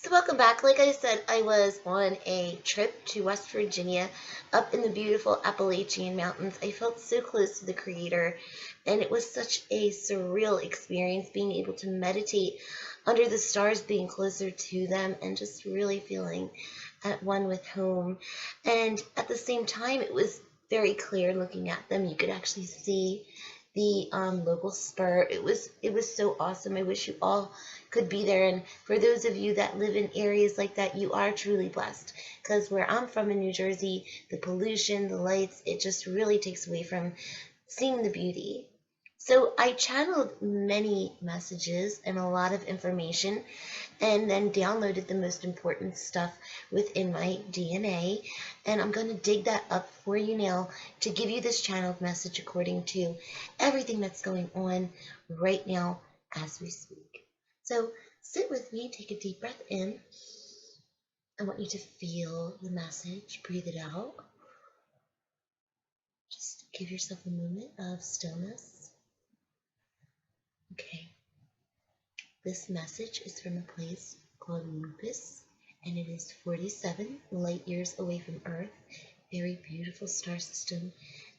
So welcome back. Like I said, I was on a trip to West Virginia up in the beautiful Appalachian Mountains. I felt so close to the Creator, and it was such a surreal experience being able to meditate under the stars, being closer to them, and just really feeling at one with home. And at the same time, it was very clear looking at them. You could actually see the local spur. It was so awesome. I wish you all could be there. And for those of you that live in areas like that, you are truly blessed. Because where I'm from in New Jersey, the pollution, the lights, it just really takes away from seeing the beauty. So I channeled many messages and a lot of information and then downloaded the most important stuff within my DNA. And I'm going to dig that up for you now to give you this channeled message according to everything that's going on right now as we speak. So sit with me, take a deep breath in. I want you to feel the message, breathe it out. Just give yourself a moment of stillness. Okay. This message is from a place called Lupus, and it is 47 light years away from Earth. Very beautiful star system,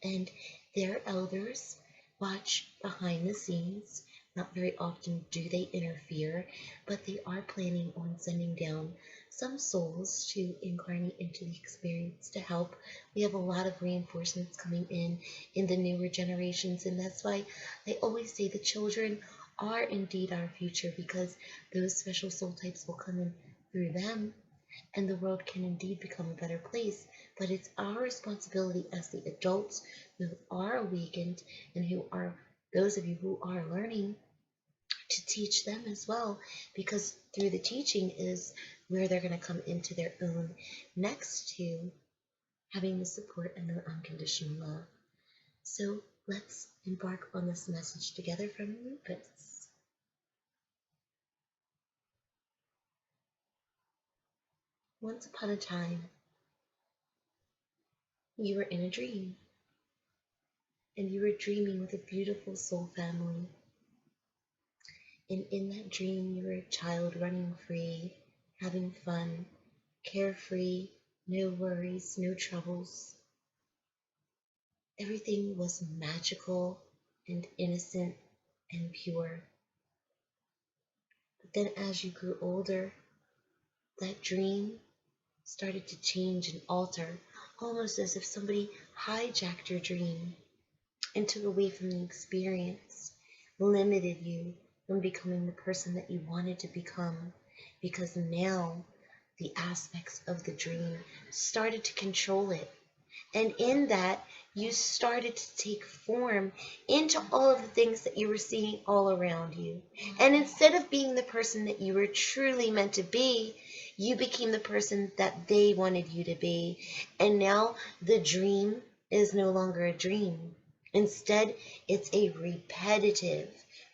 and their elders watch behind the scenes. Not very often do they interfere, but they are planning on sending down some souls to incarnate into the experience to help. We have a lot of reinforcements coming in the newer generations, and that's why I always say the children are indeed our future, because those special soul types will come in through them, and the world can indeed become a better place. But it's our responsibility as the adults who are awakened and who are those of you who are learning to teach them as well, because through the teaching is where they're going to come into their own, next to having the support and the unconditional love. So let's embark on this message together from Lupus. Once upon a time, you were in a dream, and you were dreaming with a beautiful soul family. And in that dream, you were a child running free, having fun, carefree, no worries, no troubles. Everything was magical and innocent and pure. But then as you grew older, that dream started to change and alter, almost as if somebody hijacked your dream and took away from the experience, limited you from becoming the person that you wanted to become, because now the aspects of the dream started to control it. And in that, you started to take form into all of the things that you were seeing all around you. And instead of being the person that you were truly meant to be, you became the person that they wanted you to be. And now the dream is no longer a dream. Instead, it's a repetitive,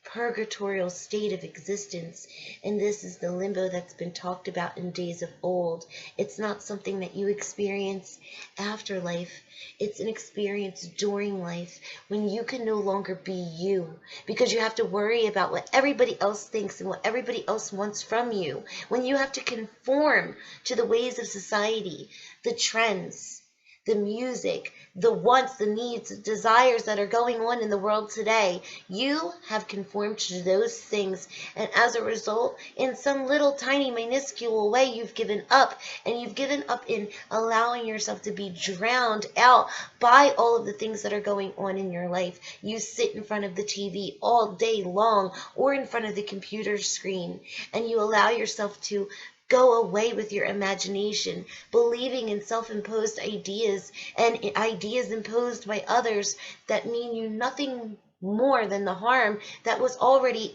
purgatorial state of existence. And this is the limbo that's been talked about in days of old. It's not something that you experience after life. It's an experience during life when you can no longer be you, because you have to worry about what everybody else thinks and what everybody else wants from you. When you have to conform to the ways of society, the trends, the music, the wants, the needs, the desires that are going on in the world today. You have conformed to those things, and as a result, in some little tiny minuscule way, you've given up, and you've given up in allowing yourself to be drowned out by all of the things that are going on in your life. You sit in front of the TV all day long or in front of the computer screen, and you allow yourself to go away with your imagination, believing in self-imposed ideas and ideas imposed by others that mean you nothing more than the harm that was already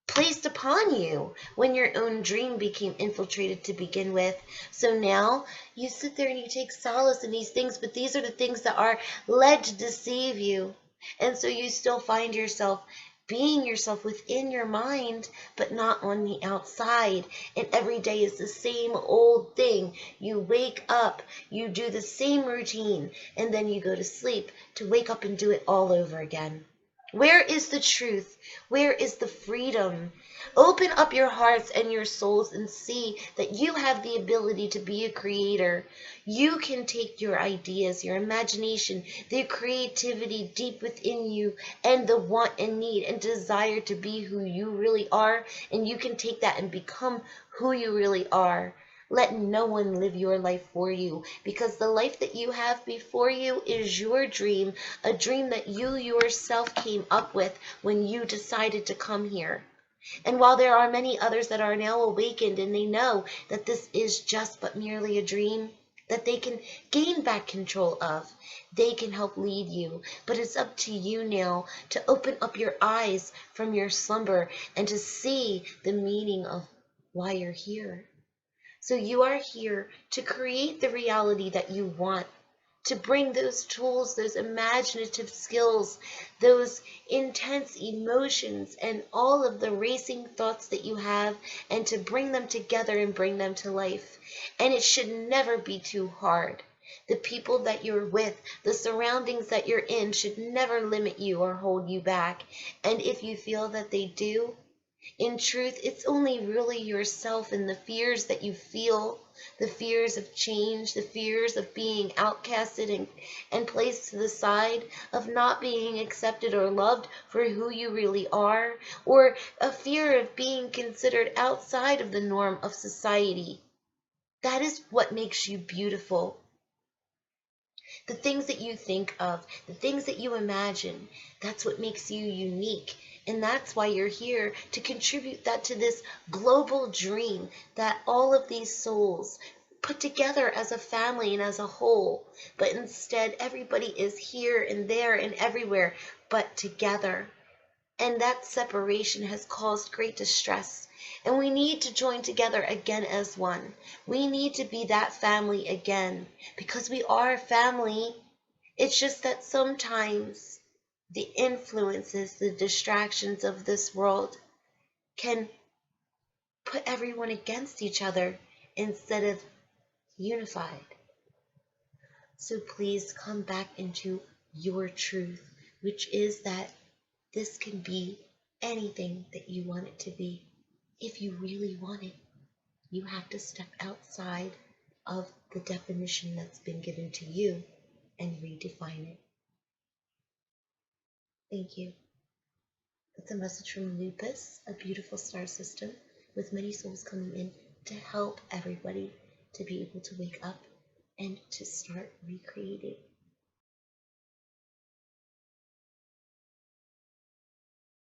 placed upon you when your own dream became infiltrated to begin with. So now you sit there and you take solace in these things, but these are the things that are led to deceive you. And so you still find yourself being yourself within your mind, but not on the outside. And every day is the same old thing. You wake up, you do the same routine, and then you go to sleep to wake up and do it all over again. Where is the truth? Where is the freedom? Open up your hearts and your souls and see that you have the ability to be a creator. You can take your ideas, your imagination, the creativity deep within you, and the want and need and desire to be who you really are, and you can take that and become who you really are. Let no one live your life for you, because the life that you have before you is your dream, a dream that you yourself came up with when you decided to come here. And while there are many others that are now awakened and they know that this is just but merely a dream that they can gain back control of, they can help lead you. But it's up to you now to open up your eyes from your slumber and to see the meaning of why you're here. So you are here to create the reality that you want, to bring those tools, those imaginative skills, those intense emotions, and all of the racing thoughts that you have, and to bring them together and bring them to life. And it should never be too hard. The people that you're with, the surroundings that you're in should never limit you or hold you back. And if you feel that they do, in truth, it's only really yourself and the fears that you feel, the fears of change, the fears of being outcasted and placed to the side, of not being accepted or loved for who you really are, or a fear of being considered outside of the norm of society. That is what makes you beautiful. The things that you think of, the things that you imagine, that's what makes you unique. And that's why you're here, to contribute that to this global dream that all of these souls put together as a family and as a whole. But instead, everybody is here and there and everywhere, but together. And that separation has caused great distress. And we need to join together again as one. We need to be that family again, because we are family. It's just that sometimes the influences, the distractions of this world can put everyone against each other instead of unified. So please come back into your truth, which is that this can be anything that you want it to be. If you really want it, you have to step outside of the definition that's been given to you and redefine it. Thank you. It's a message from Lupus, a beautiful star system with many souls coming in to help everybody to be able to wake up and to start recreating